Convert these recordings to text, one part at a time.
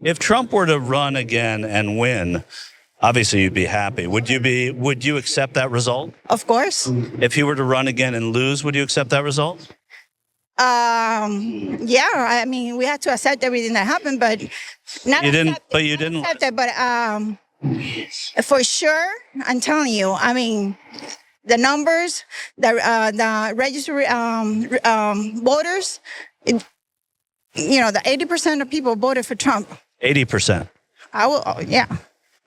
If Trump were to run again and win, obviously you'd be happy. Would you accept that result? Of course. If he were to run again and lose, would you accept that result? Yeah, I mean, we had to accept everything that happened, but not You didn't. accept it, But you not didn't. accept it, but for sure, I'm telling you, I mean, the numbers, the registered voters, the 80% of people voted for Trump. 80%. Yeah.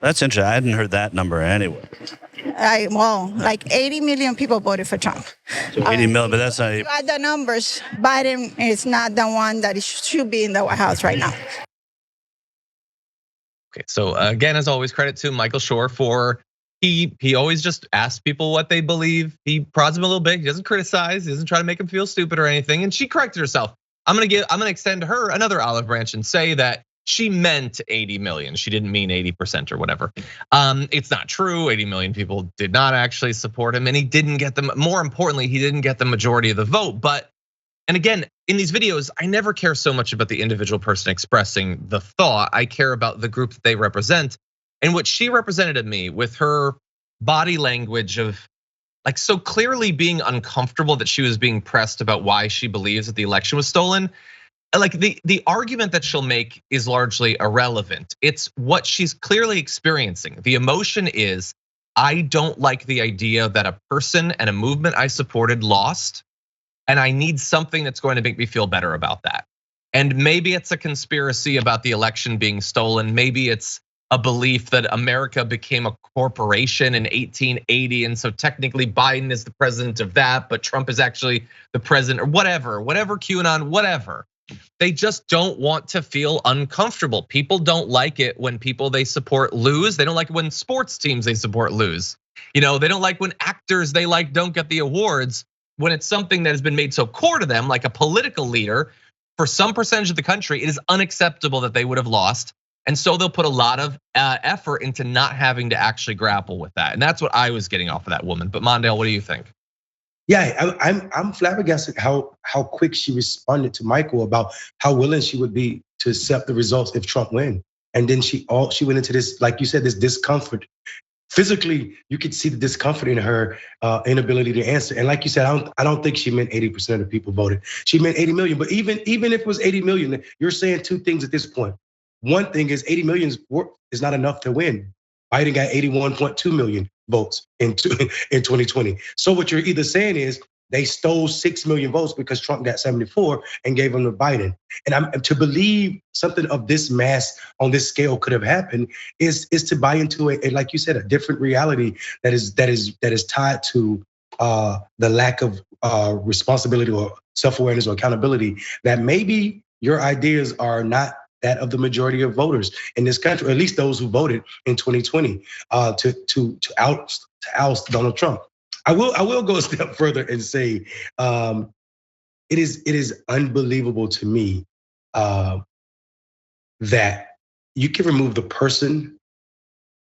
That's interesting. I hadn't heard that number anywhere. Like 80 million people voted for Trump. So 80 million, but that's not. You add the numbers, Biden is not the one that should be in the White House right now. Okay, so again, as always, credit to Michael Shure for he always just asks people what they believe. He prods them a little bit. He doesn't criticize. He doesn't try to make them feel stupid or anything. And she corrected herself. I'm gonna extend her another olive branch and say that she meant 80 million. She didn't mean 80% or whatever. It's not true. 80 million people did not actually support him, and he didn't get them. More importantly, he didn't get the majority of the vote. And again, in these videos, I never care so much about the individual person expressing the thought. I care about the group that they represent. And what she represented to me with her body language of like so clearly being uncomfortable that she was being pressed about why she believes that the election was stolen. Like the argument that she'll make is largely irrelevant. It's what she's clearly experiencing. The emotion is, I don't like the idea that a person and a movement I supported lost, and I need something that's going to make me feel better about that. And maybe it's a conspiracy about the election being stolen. Maybe it's a belief that America became a corporation in 1880, and so technically Biden is the president of that, but Trump is actually the president, or whatever QAnon, whatever. They just don't want to feel uncomfortable. People don't like it when people they support lose. They don't like it when sports teams they support lose. They don't like when actors they like don't get the awards. When it's something that has been made so core to them, like a political leader, for some percentage of the country, it is unacceptable that they would have lost. And so they'll put a lot of effort into not having to actually grapple with that. And that's what I was getting off of that woman. But Mondale, what do you think? Yeah, I'm flabbergasted how quick she responded to Michael about how willing she would be to accept the results if Trump win. And then she went into this, like you said, this discomfort. Physically, you could see the discomfort in her inability to answer. And like you said, I don't think she meant 80% of people voted. She meant 80 million. But even if it was 80 million, you're saying two things at this point. One thing is 80 million is not enough to win. Biden got 81.2 million votes in 2020. So what you're either saying is they stole 6 million votes because Trump got 74 and gave them to Biden. And to believe something of this mass on this scale could have happened is to buy into a, like you said, a different reality that is tied to the lack of responsibility or self-awareness or accountability, that maybe your ideas are not that of the majority of voters in this country, or at least those who voted in 2020 to oust Donald Trump. I will go a step further and say it is unbelievable to me that you can remove the person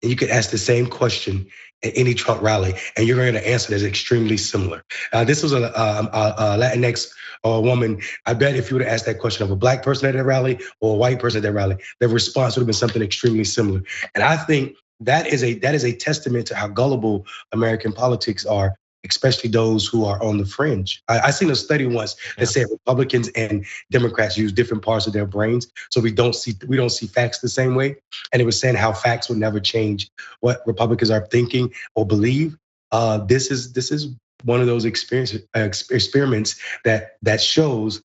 and you could ask the same question at any Trump rally, and you're going to answer that's extremely similar. This was a Latinx woman. I bet if you would have asked that question of a black person at that rally or a white person at that rally, the response would have been something extremely similar. And I think that is a testament to how gullible American politics are, especially those who are on the fringe. I seen a study once that said Republicans and Democrats use different parts of their brains, so we don't see facts the same way. And it was saying how facts would never change what Republicans are thinking or believe. This is one of those experiments that shows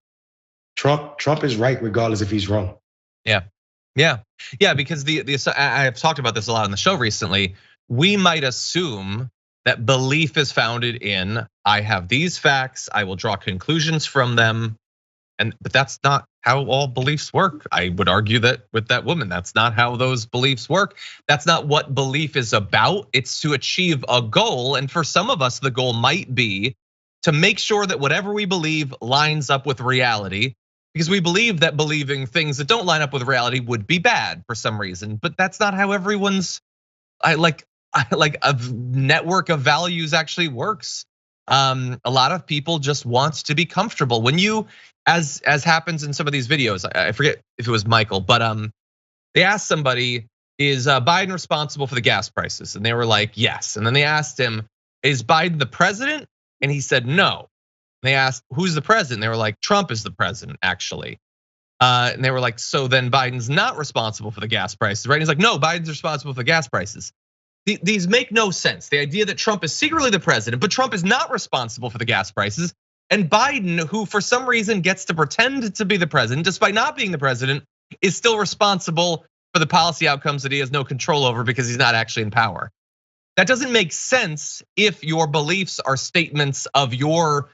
Trump is right regardless if he's wrong. Yeah, because I have talked about this a lot on the show recently. We might assume that belief is founded in, I have these facts, I will draw conclusions from them, but that's not how all beliefs work. I would argue that with that woman, that's not how those beliefs work. That's not what belief is about. It's to achieve a goal, and for some of us, the goal might be to make sure that whatever we believe lines up with reality, because we believe that believing things that don't line up with reality would be bad for some reason. But that's not how everyone's like a network of values actually works. A lot of people just want to be comfortable. When you, as happens in some of these videos, I forget if it was Michael, but They asked somebody, is Biden responsible for the gas prices? And they were like, yes. And then they asked him, is Biden the president? And he said, no. They asked, who's the president? They were like, Trump is the president, actually. And they were like, so then Biden's not responsible for the gas prices, right? And he's like, no, Biden's responsible for the gas prices. These make no sense. The idea that Trump is secretly the president, but Trump is not responsible for the gas prices. And Biden, who for some reason gets to pretend to be the president, despite not being the president, is still responsible for the policy outcomes that he has no control over because he's not actually in power. That doesn't make sense if your beliefs are statements of your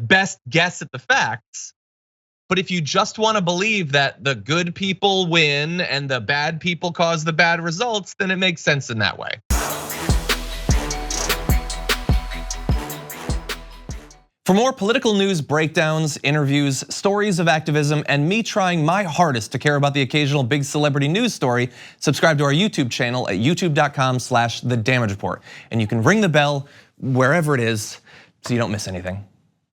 best guess at the facts. But if you just want to believe that the good people win and the bad people cause the bad results, then it makes sense in that way. For more political news breakdowns, interviews, stories of activism, and me trying my hardest to care about the occasional big celebrity news story, subscribe to our YouTube channel at youtube.com/The Damage Report. And you can ring the bell wherever it is so you don't miss anything.